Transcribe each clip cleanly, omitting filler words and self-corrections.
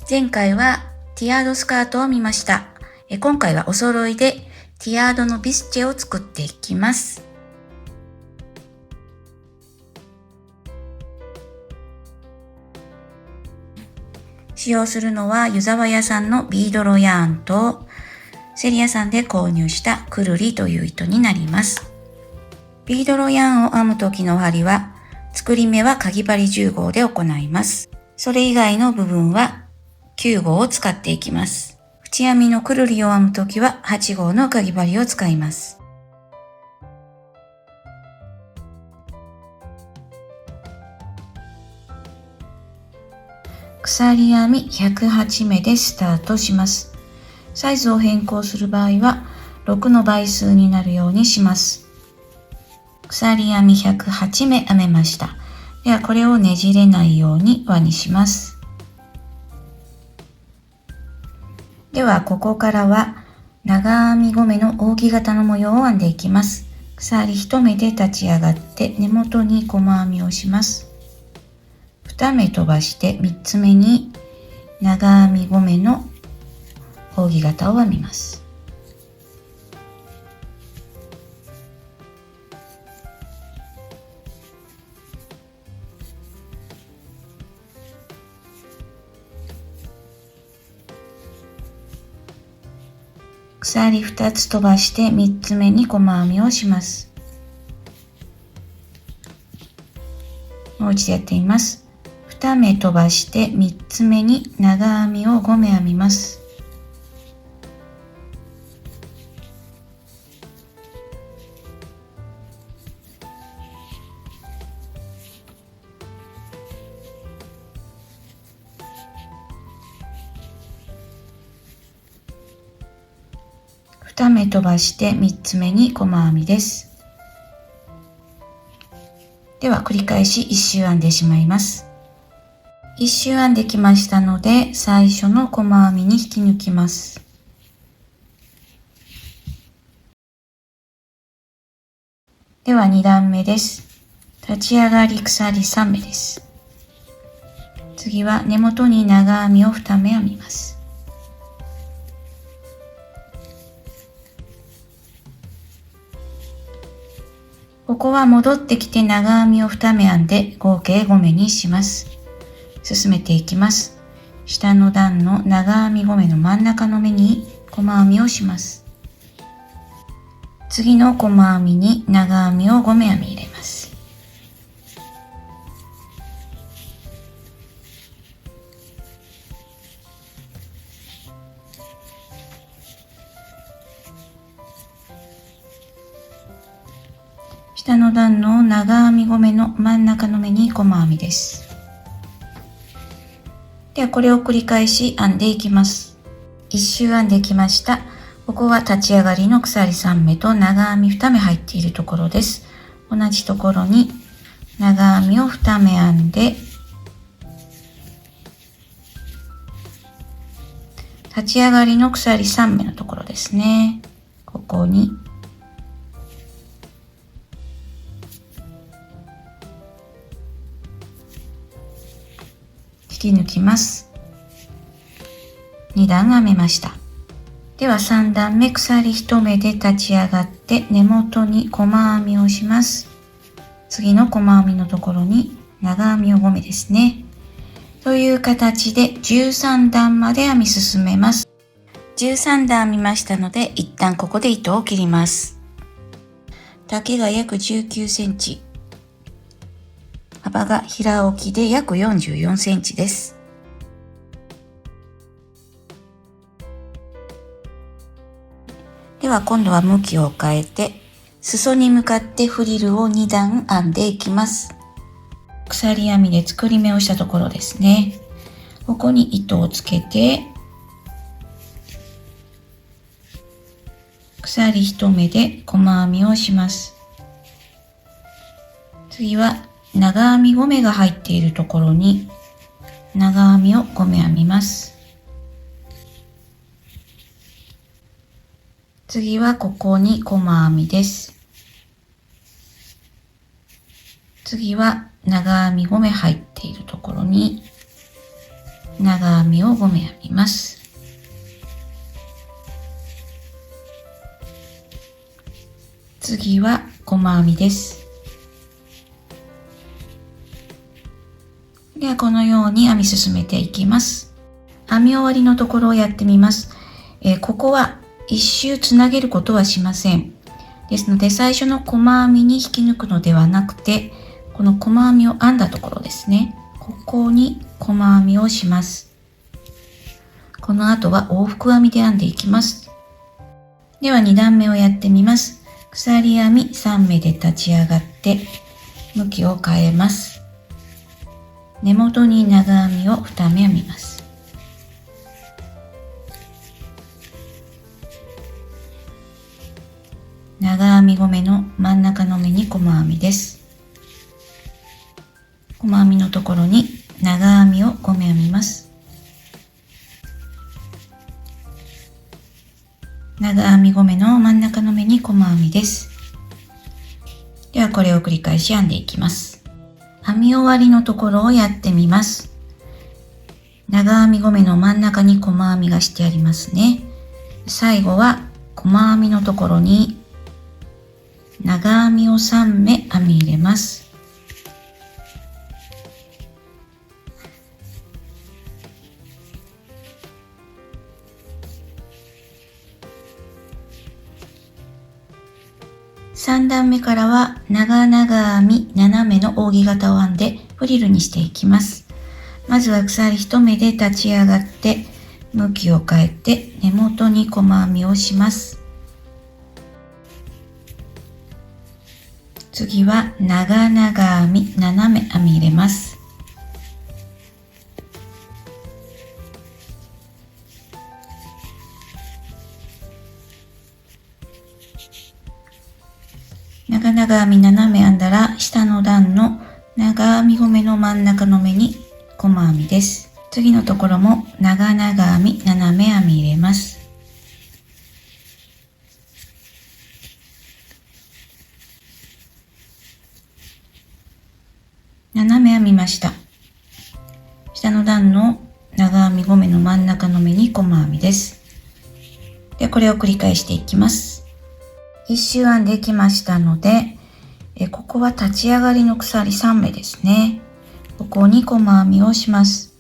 前回はティアードスカートを見ました。今回はお揃いでティアードのビスチェを作っていきます。使用するのは湯沢屋さんのビードロヤーンとセリ屋さんで購入したクルリという糸になります。ビードロヤーンを編む時の針は作り目はかぎ針10号で行います。それ以外の部分は9号を使っていきます。縁編みのくるりを編むときは8号のかぎ針を使います。鎖編み108目でスタートします。サイズを変更する場合は6の倍数になるようにします。鎖編み108目編めました。ではこれをねじれないように輪にします。ではここからは長編み5目の扇形の模様を編んでいきます。鎖1目で立ち上がって根元に細編みをします。2目飛ばして3つ目に長編み5目の扇形を編みます。鎖2つ飛ばして3つ目に細編みをします。もう一度やってみます。2目飛ばして3つ目に長編みを5目編みます。2目飛ばして3つ目に細編みです。では繰り返し1周編んでしまいます。1周編んできましたので最初の細編みに引き抜きます。では2段目です。立ち上がり鎖3目です。次は根元に長編みを2目編みます。ここは戻ってきて長編みを2目編んで合計5目にします。進めていきます。下の段の長編み5目の真ん中の目に細編みをします。次の細編みに長編みを5目編み入れます。下の段の長編み5目の真ん中の目に細編みです。ではこれを繰り返し編んでいきます。1周編んできました。ここは立ち上がりの鎖3目と長編み2目入っているところです。同じところに長編みを2目編んで立ち上がりの鎖3目のところですね。ここに引き抜きます。2段編めました。では3段目鎖1目で立ち上がって根元に細編みをします。次の細編みのところに長編みを5目ですね。という形で13段まで編み進めます。13段編みましたので一旦ここで糸を切ります。丈が約19センチ。幅が平置きで約44センチです。では今度は向きを変えて裾に向かってフリルを2段編んでいきます。鎖編みで作り目をしたところですね。ここに糸をつけて鎖1目で細編みをします。次は長編み5目が入っているところに長編みを5目編みます。次はここに細編みです。次は長編み5目入っているところに長長編みを5目編みます。次は細編みです。ではこのように編み進めていきます。編み終わりのところをやってみます。ここは一周つなげることはしません。ですので最初の細編みに引き抜くのではなくて、この細編みを編んだところですね。ここに細編みをします。この後は往復編みで編んでいきます。では2段目をやってみます。鎖編み3目で立ち上がって向きを変えます。根元に長編みを2目編みます。長編み5目の真ん中の目に細編みです。細編みのところに長編みを5目編みます。長編み5目の真ん中の目に細編みです。ではこれを繰り返し編んでいきます。編み終わりのところをやってみます。長編み5目の真ん中に細編みがしてありますね。最後は細編みのところに長編みを3目編み入れます。3段目からは長々編み斜めの扇形を編んでフリルにしていきます。まずは鎖1目で立ち上がって向きを変えて根元に細編みをします。次は長々編み斜め編み入れます。長々編み斜め編んだら下の段の長編み5目の真ん中の目に細編みです。次のところも長々編み斜め編み入れます。斜め編みました。下の段の長編み5目の真ん中の目に細編みです。でこれを繰り返していきます。一周編んできましたので、ここは立ち上がりの鎖3目ですね。ここに細編みをします。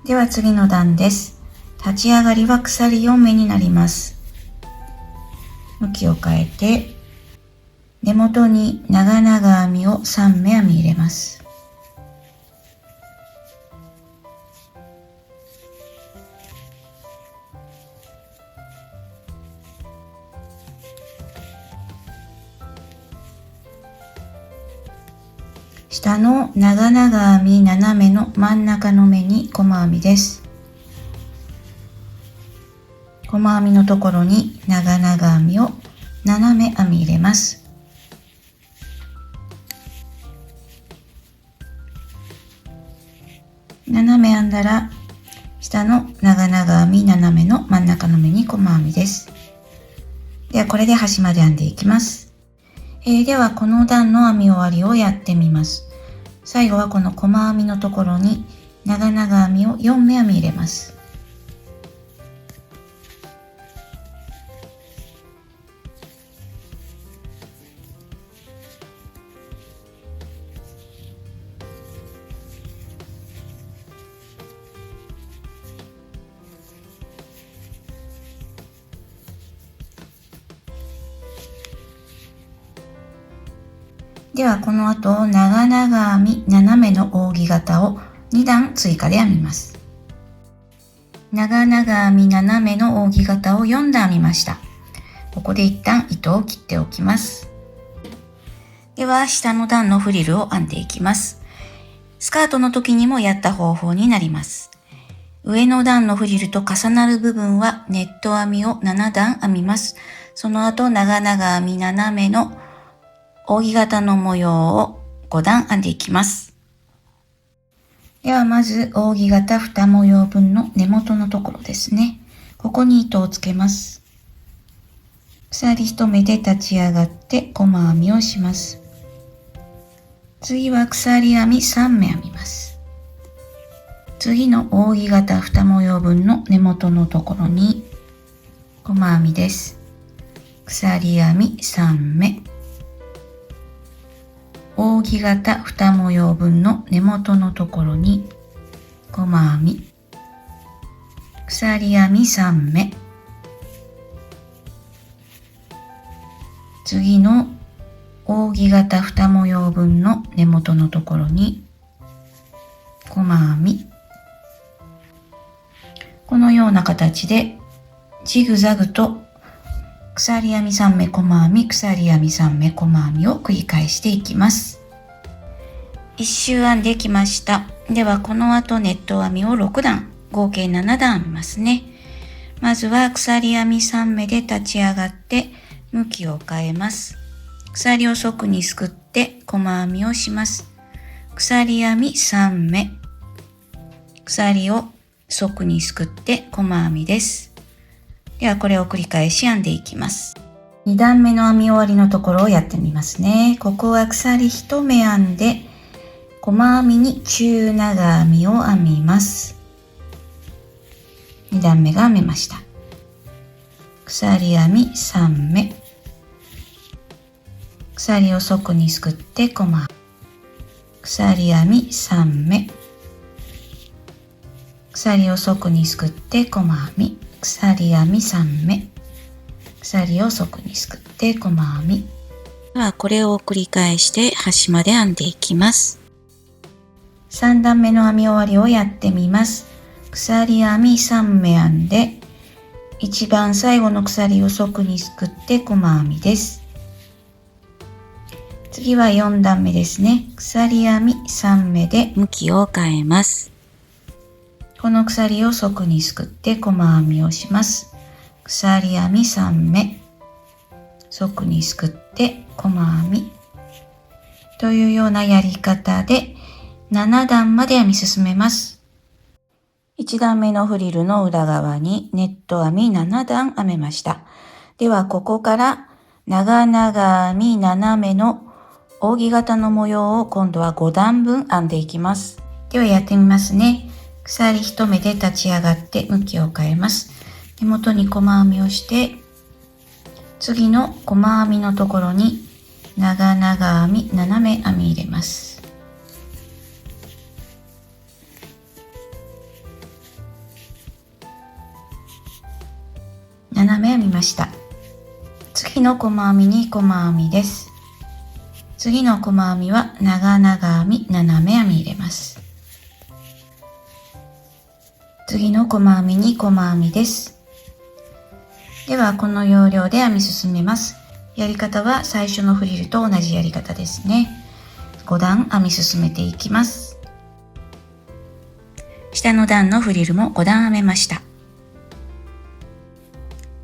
では次の段です。立ち上がりは鎖4目になります。向きを変えて根元に長々編みを3目編み入れます。下の長々編み斜めの真ん中の目に細編みです。細編みのところに長々編みを斜め編み入れます。斜め編んだら下の長々編み斜めの真ん中の目に細編みです。ではこれで端まで編んでいきます。ではこの段の編み終わりをやってみます。最後はこの細編みのところに長々編みを4目編み入れます。ではこの後長々編み斜めの扇形を2段追加で編みます。長々編み斜めの扇形を4段編みました。ここで一旦糸を切っておきます。では下の段のフリルを編んでいきます。スカートの時にもやった方法になります。上の段のフリルと重なる部分はネット編みを7段編みます。その後長々編み斜めの扇形の模様を5段編んでいきます。ではまず扇形2模様分の根元のところですね。ここに糸をつけます。鎖1目で立ち上がって細編みをします。次は鎖編み3目編みます。次の扇形2模様分の根元のところに細編みです。鎖編み3目、扇形2模様分の根元のところに細編み、鎖編み3目、次の扇形2模様分の根元のところに細編み、このような形でジグザグと鎖編み3目細編み、鎖編み3目細編みを繰り返していきます。1周編んできました。ではこの後ネット編みを6段、合計7段編みますね。まずは鎖編み3目で立ち上がって向きを変えます。鎖を側にすくって細編みをします。鎖編み3目、鎖を側にすくって細編みです。ではこれを繰り返し編んでいきます。2段目の編み終わりのところをやってみますね。ここは鎖1目編んで細編みに中長編みを編みます。2段目が編めました。鎖編み3目、鎖を側にすくって細編み、鎖編み3目、鎖を側にすくって細編み、鎖編み3目、鎖を側にすくって細編み。ではこれを繰り返して端まで編んでいきます。3段目の編み終わりをやってみます。鎖編み3目編んで一番最後の鎖を側にすくって細編みです。次は4段目ですね。鎖編み3目で向きを変えます。この鎖を側にすくって細編みをします。鎖編み3目、側にすくって細編みというようなやり方で7段まで編み進めます。1段目のフリルの裏側にネット編み7段編めました。ではここから長々編み斜めの扇形の模様を今度は5段分編んでいきます。ではやってみますね。鎖1目で立ち上がって向きを変えます。根元に細編みをして、次の細編みのところに長々編み斜め編み入れます。斜め編みました。次の細編みに細編みです。次の細編みは長々編み斜め編み入れます。次の細編みに細編みです。ではこの要領で編み進めます。やり方は最初のフリルと同じやり方ですね。5段編み進めていきます。下の段のフリルも5段編めました。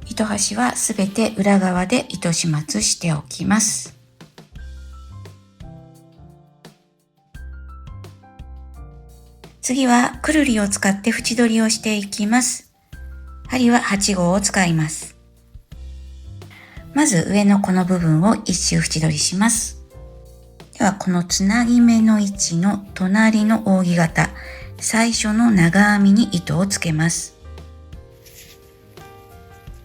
糸端はすべて裏側で糸始末しておきます。次はくるりを使って縁取りをしていきます。針は8号を使います。まず上のこの部分を一周縁取りします。ではこのつなぎ目の位置の隣の扇形、最初の長編みに糸をつけます。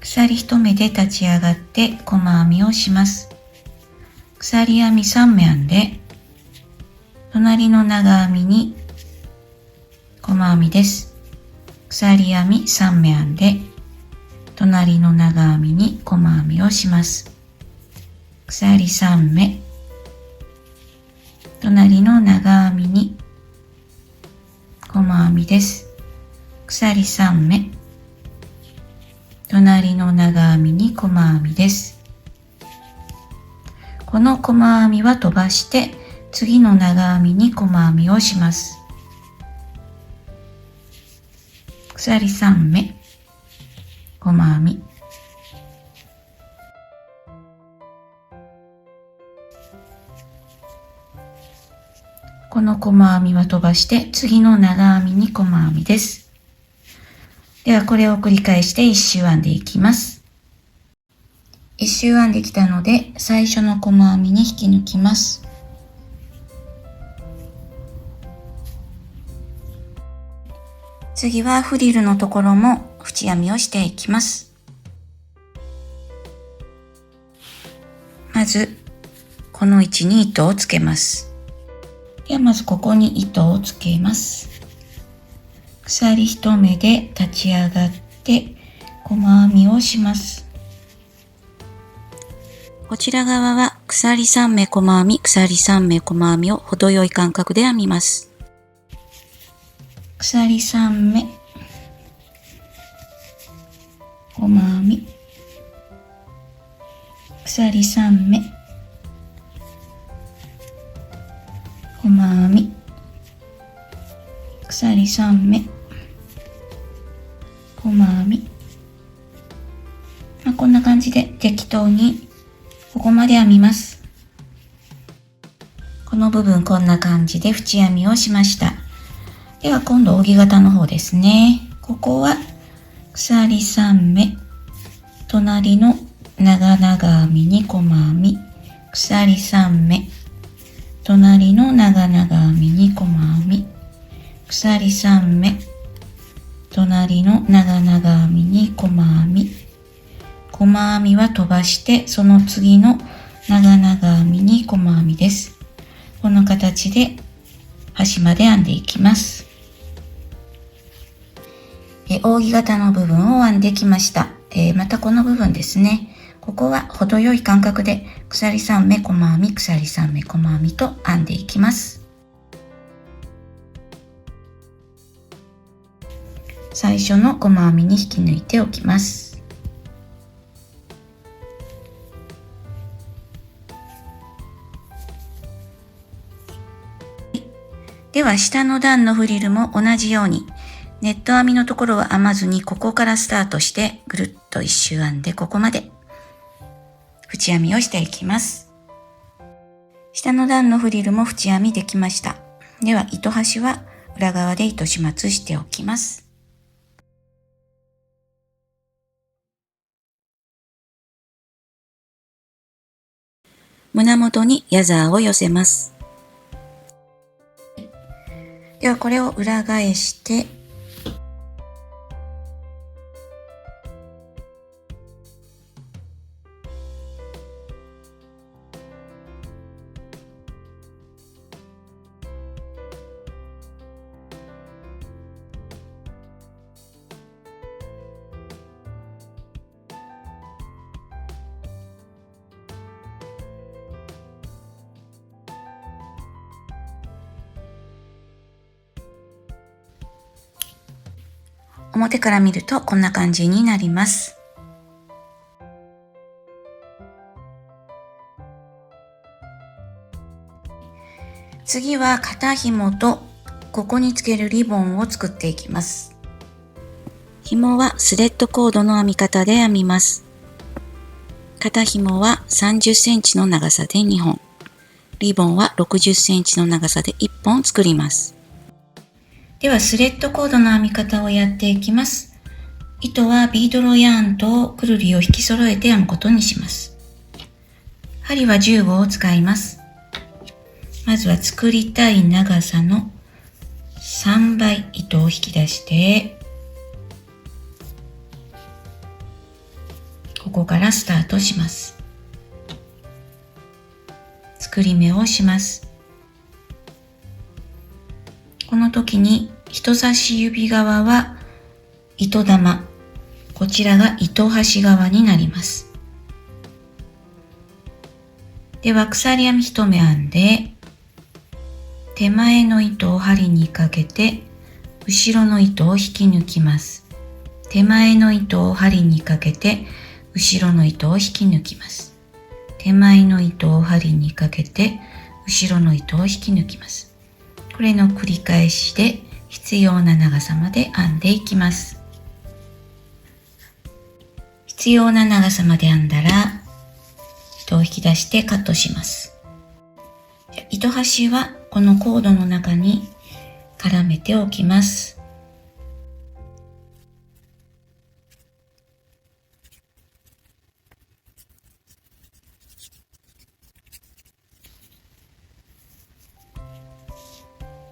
鎖1目で立ち上がって細編みをします。鎖編み3目編んで隣の長編みに細編みです。鎖編み3目編んで隣の長編みに細編みをします。鎖3目、隣の長編みに細編みです。鎖3目、隣の長編みに細編みです。この細編みは飛ばして次の長編みに細編みをします。鎖3目、細編み、この細編みは飛ばして次の長編みに細編みです。ではこれを繰り返して1周編んでいきます。一周編んできたので、最初の細編みに引き抜きます。次はフリルのところも縁編みをしていきます。まず、この位置に糸をつけます。ではまずここに糸をつけます。鎖1目で立ち上がって細編みをします。こちら側は鎖3目細編み、鎖3目細編みを程よい間隔で編みます。鎖3目細編み、鎖3目細編み、鎖3目細編み、こんな感じで適当にここまで編みます。この部分こんな感じで縁編みをしました。では今度扇形の方ですね。ここは鎖3目、隣の長々編みに細編み、鎖3目、隣の長々編みに細編み、鎖3目、隣の長々編みに細編み、細編みは飛ばしてその次の長々編みに細編みです。この形で端まで編んでいきます。扇形の部分を編んできました。またこの部分ですね。ここは程よい間隔で鎖3目細編み、鎖3目細編みと編んでいきます。最初の細編みに引き抜いておきます。では下の段のフリルも同じようにネット編みのところは編まずにここからスタートしてぐるっと一周編んでここまで縁編みをしていきます。下の段のフリルも縁編みできました。では糸端は裏側で糸始末しておきます。胸元にギャザーを寄せます。ではこれを裏返して表から見るとこんな感じになります。次は肩紐とここにつけるリボンを作っていきます。紐はスレッドコードの編み方で編みます。肩紐は30センチの長さで2本、リボンは60センチの長さで1本作ります。ではスレッドコードの編み方をやっていきます。糸はビードロヤーンとくるりを引き揃えて編むことにします。針は15を使います。まずは作りたい長さの3倍糸を引き出して、ここからスタートします。作り目をします。この時に人差し指側は糸玉、こちらが糸端側になります。では鎖編み1目編んで、手前の糸を針にかけて後ろの糸を引き抜きます。手前の糸を針にかけて後ろの糸を引き抜きます。手前の糸を針にかけて後ろの糸を引き抜きます。これの繰り返しで必要な長さまで編んでいきます。必要な長さまで編んだら糸を引き出してカットします。糸端はこのコードの中に絡めておきます。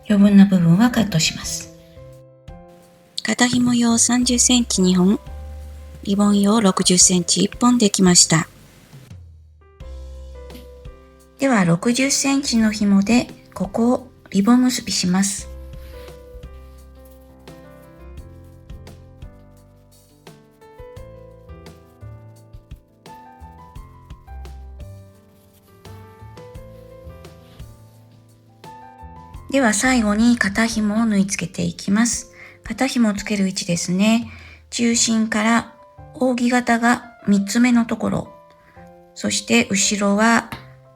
余分な部分はカットします。肩紐用30センチ2本、リボン用60センチ1本できました。では60センチの紐でここをリボン結びします。では最後に肩紐を縫い付けていきます。肩紐をつける位置ですね。中心から扇形が3つ目のところ、そして後ろは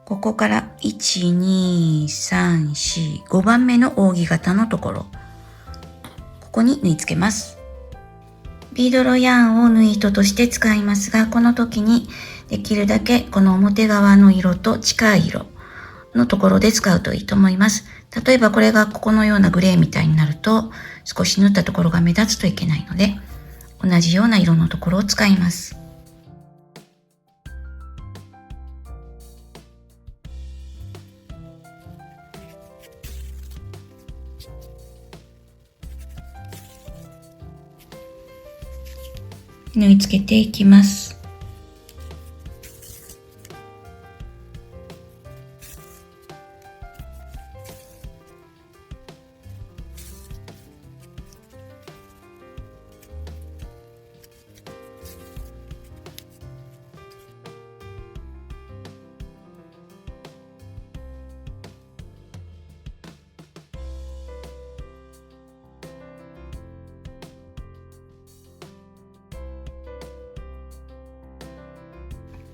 ここから1、2、3、4、5番目の扇形のところ、ここに縫い付けます。ビードロヤーンを縫い糸として使いますが、この時にできるだけこの表側の色と近い色のところで使うといいと思います。例えばこれがここのようなグレーみたいになると少し縫ったところが目立つといけないので、同じような色のところを使います。縫い付けていきます。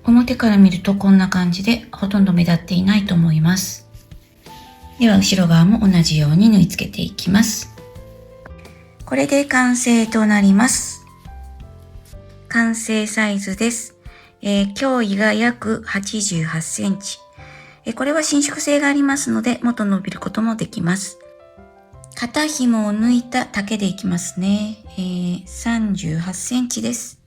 表から見るとこんな感じでほとんど目立っていないと思います。では後ろ側も同じように縫い付けていきます。これで完成となります。完成サイズです。胸囲が約88センチ。これは伸縮性がありますのでもっと伸びることもできます。肩紐を抜いた丈でいきますね。38センチです。